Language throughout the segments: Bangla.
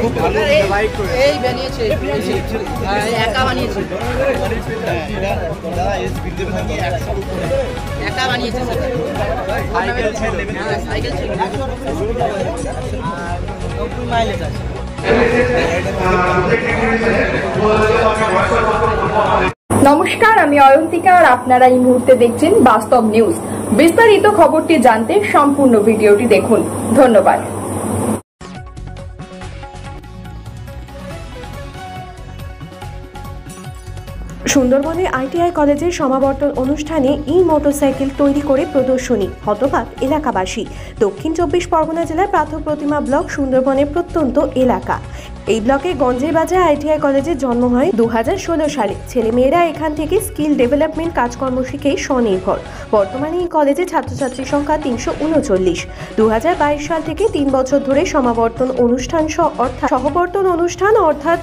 খুব ভালো এই বানিয়েছে একা বানিয়েছে একা বানিয়েছে সাইকেল ছিল 90 মাইলেজ আছে। নমস্কার, আমি অয়ন্তিকা আর আপনারা এই মুহূর্তে দেখছেন বাস্তব নিউজ। বিস্তারিত খবরটি জানতে সম্পূর্ণ ভিডিওটি দেখুন। ধন্যবাদ। সুন্দরবনে আইটিআই কলেজের সমাবর্তন অনুষ্ঠানে মোটরসাইকেল তৈরি করে প্রদর্শনী, হতবাক এলাকাবাসী। দক্ষিণ 24 পরগনা জেলার প্রাথমিক প্রতিমা ব্লক সুন্দরবনের প্রত্যন্ত এলাকা। এই ব্লকে গঞ্জের বাজার আইটিআই কলেজের জন্ম হয় 2016 সালে। ছেলেমেয়েরা এখান থেকে স্কিল ডেভেলপমেন্ট কাজকর্ম শিখে স্বনির্ভর। বর্তমানে এই কলেজে ছাত্রছাত্রীর সংখ্যা 339। 2022 সাল থেকে 3 বছর ধরে সমাবর্তন অনুষ্ঠান সহবর্তন অনুষ্ঠান অর্থাৎ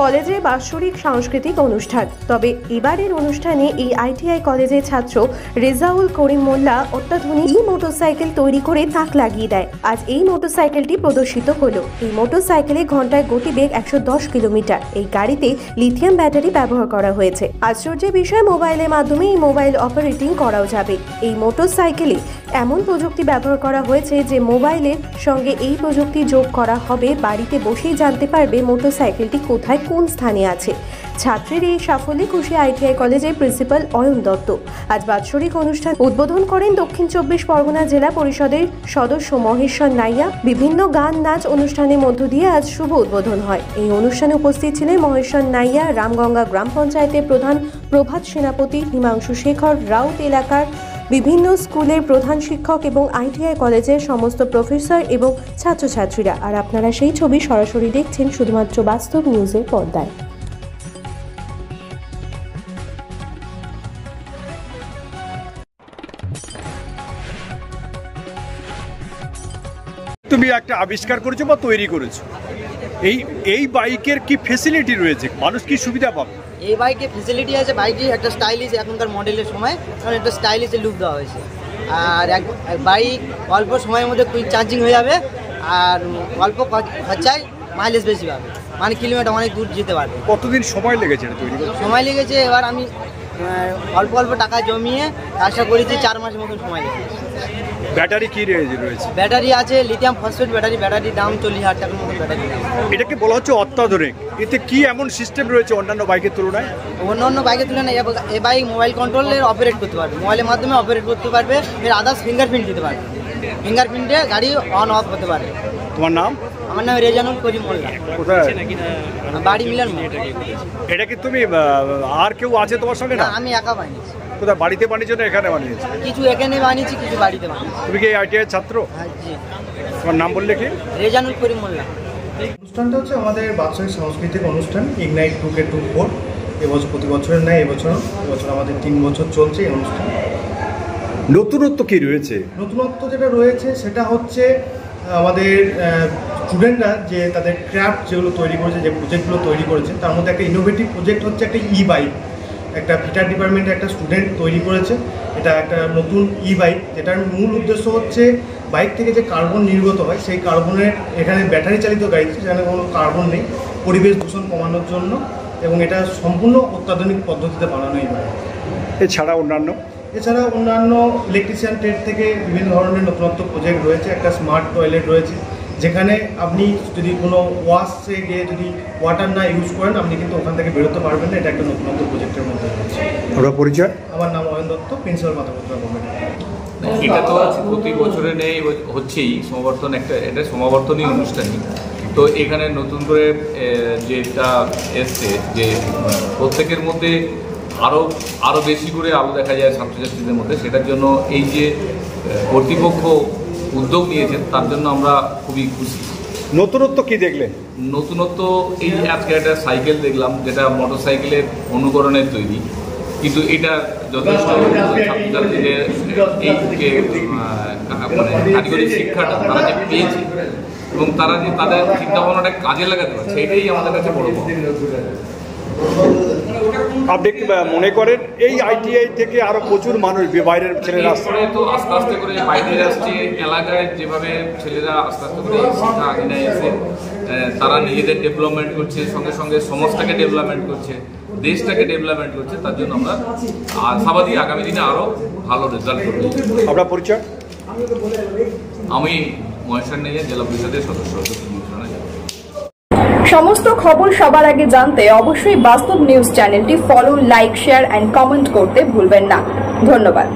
কলেজে বাৎসরিক সাংস্কৃতিক অনুষ্ঠান। তবে এবারের অনুষ্ঠানে এই আইটিআই কলেজের ছাত্র রেজাউল করিম মোল্লা অত্যাধুনিক মোটরসাইকেল তৈরি করে তাক লাগিয়ে দেয়। আজ এই মোটরসাইকেলটি প্রদর্শিত হলো। এই মোটরসাইকেলে ঘন্টায় গতিবেগ 110 কিলোমিটার। এই গাড়িতে লিথিয়াম ব্যাটারি ব্যবহার করা হয়েছে। আশ্চর্যের বিষয়, মোবাইলের মাধ্যমে এই মোবাইল অপারেটিং করাও যাবে। এই মোটরসাইকেলে এমন প্রযুক্তি ব্যবহার করা হয়েছে যে মোবাইলের সঙ্গে এই প্রযুক্তি যোগ করা হবে। বাড়িতে বসেই জানতে পারবে মোটরসাইকেলটি কোথায় কোন স্থানে আছে। ছাত্রের এই সাফল্যে খুশি আইটিআই কলেজের প্রিন্সিপাল অয়ন দত্ত। আজ বাৎসরিক অনুষ্ঠান উদ্বোধন করেন দক্ষিণ 24 পরগনা জেলা পরিষদের সদস্য মহেশ্বর নাইয়া। বিভিন্ন গান নাচ অনুষ্ঠানের মধ্য দিয়ে আজ শুভ উদ্বোধন হয়। এই অনুষ্ঠানে উপস্থিত ছিলেন মহেশ্বর নাইয়া, রামগঙ্গা গ্রাম পঞ্চায়েতের প্রধান প্রভাত সেনাপতি, হিমাংশু শেখর, রাউত এলাকার বিভিন্ন স্কুলের প্রধান শিক্ষক এবং আইটিআই কলেজের সমস্ত প্রফেসর এবং ছাত্রছাত্রীরা। আর আপনারা সেই ছবি সরাসরি দেখছেন শুধুমাত্র বাস্তব নিউজের পর্দায়। তুমি একটা আবিষ্কার করেছো বা তৈরি করেছো, এই বাইকের কি ফ্যাসিলিটি রয়েছে, মানুষ কি সুবিধা পাবে? এই বাইকে ফ্যাসিলিটি আছে, বাইকে একটা স্টাইলিশ, এখনকার মডেলের সময় একটা স্টাইলিশ লুক দেওয়া হয়েছে। আর বাইক অল্প সময়ের মধ্যে কুইক চার্জিং হয়ে যাবে আর অল্প খরচায় মাইলেজ বেশি পাবে, মানে কিলোমিটার অনেক দূর যেতে পারবে। কতদিন সময় লেগেছে এটা তৈরি করতে? সময় লেগেছে, এবার আমি অল্প অল্প টাকা জমিয়ে আশা করেছি 4 মাসের মতন সময় লেগেছে। ব্যাটারি কি রয়েছে? ব্যাটারি আছে লিথিয়াম ফসফেট ব্যাটারি। ব্যাটারির দাম 40,000 টাকার মতো ব্যাটারি দাম। এটাকে বলা হচ্ছে অত্যাধুনিক। এতে কি এমন সিস্টেম রয়েছে অন্যান্য বাইকের তুলনায়? অন্যান্য বাইকের তুলনায় এই বাইক মোবাইল কন্ট্রোলের অপারেট করতে পারবে, মোবাইলের মাধ্যমে অপারেট করতে পারবে। এর আদার্স ফিঙ্গারপ্রিন্ট দিতে পারবে, ফিঙ্গারপ্রিন্টে গাড়ি অন অফ হতে পারবে। তোমার নাম? আমার নাম রেজানুল করিম মোল্লা। কোথায় বাড়ি মিলান। এটা কি তুমি আর কেউ আছে তোমার সঙ্গে? না, আমি একা বানিয়েছি। কোথায় বাড়িতে বানিয়েছো না এখানে বানিয়েছো? কিছু এখানে বানিয়েছি, কিছু বাড়িতে বানিয়েছি। তুমি কি আইটিআই ছাত্র? হ্যাঁ জি। তোমার নাম বললে কি? রেজানুল করিম মোল্লা। অনুষ্ঠানটা হচ্ছে আমাদের বাৎসরিক সাংস্কৃতিক অনুষ্ঠান ইগনাইট 2K24। এবছর প্রতি বছরের নয়, এবছর আমাদের 3 বছর চলছে এই অনুষ্ঠান। নতুনত্ব কি রয়েছে? নতুনত্ব যেটা রয়েছে সেটা হচ্ছে আমাদের স্টুডেন্টরা যে তাদের ক্রাফট যেগুলো তৈরি করেছে, যে প্রজেক্টগুলো তৈরি করেছে, তার মধ্যে একটা ইনোভেটিভ প্রজেক্ট হচ্ছে একটা বাইক। একটা ফিটার ডিপার্টমেন্টের একটা স্টুডেন্ট তৈরি করেছে। এটা একটা নতুন বাইক, যেটার মূল উদ্দেশ্য হচ্ছে বাইক থেকে যে কার্বন নির্গত হয় সেই কার্বনের, এখানে ব্যাটারি চালিত গাড়ি, সেখানে কোনো কার্বন নেই, পরিবেশ দূষণ কমানোর জন্য, এবং এটা সম্পূর্ণ অত্যাধুনিক পদ্ধতিতে বানানো এই বাইক। এছাড়া অন্যান্য ইলেকট্রিশিয়ান ট্রেড থেকে বিভিন্ন ধরনের নতুনত্ব প্রজেক্ট রয়েছে। একটা স্মার্ট টয়লেট রয়েছে, যেখানে আপনি যদি কোনো ওয়াশে গিয়ে যদি ওয়াটার না ইউজ করেন, আপনি কিন্তু ওখান থেকে বেরোতে পারবেন না। এটা একটা নতুনত্ব প্রজেক্টের মধ্যে রয়েছে। ওরা পরিচয়? আমার নাম অয়ন দত্ত, প্রিন্সিপাল মাথাপত্র গভর্নমেন্ট। এটা তো প্রতি বছরে নেই, হচ্ছেই সমাবর্তন, এটা সমাবর্তনই অনুষ্ঠানই। তো এখানে নতুন করে যেটা এসছে যে প্রত্যেকের মধ্যে আরও বেশি করে আলো দেখা যায় ছাত্রছাত্রীদের মধ্যে, সেটার জন্য এই যে কর্তৃপক্ষ উদ্যোগ নিয়েছেন তার জন্য আমরা খুবই খুশি। নতুনত্ব কি দেখলেন? নতুনত্ব এই আজকে একটা সাইকেল দেখলাম, যেটা মোটর সাইকেলের অনুকরণের তৈরি, কিন্তু এটা যথেষ্ট ছাত্রছাত্রীদের এই কারিগরি শিক্ষাটা তারা যে পেয়েছে এবং তারা যে তাদের চিন্তাভাবনাটা কাজে লাগাতে পারছে, এটাই আমাদের কাছে বড়। আপনি কি মনে করেন এই আইটিআই থেকে আরো প্রচুর মানুষ বাইরের ছেলেরা আসছে? তো আস্তে আস্তে করে বাইরে আসছে, এলাকায় যেভাবে ছেলেরা আস্তে আস্তে করে শিক্ষা আঙিনায় এসে তারা নিজেদের ডেভেলপমেন্ট করছে, সঙ্গে সঙ্গে সমাজটাকে ডেভেলপমেন্ট করছে, দেশটাকে ডেভেলপমেন্ট করছে, তার জন্য আমরা আশাবাদী আগামী দিনে আরও ভালো রেজাল্ট করব। আপনার পরিচয়? আমি মহেশ্বর নেই, জেলা পরিষদের সদস্য। সমস্ত খবর সবার আগে জানতে অবশ্যই বাস্তব নিউজ চ্যানেলটি follow, like, share and comment করতে ভুলবেন না। ধন্যবাদ।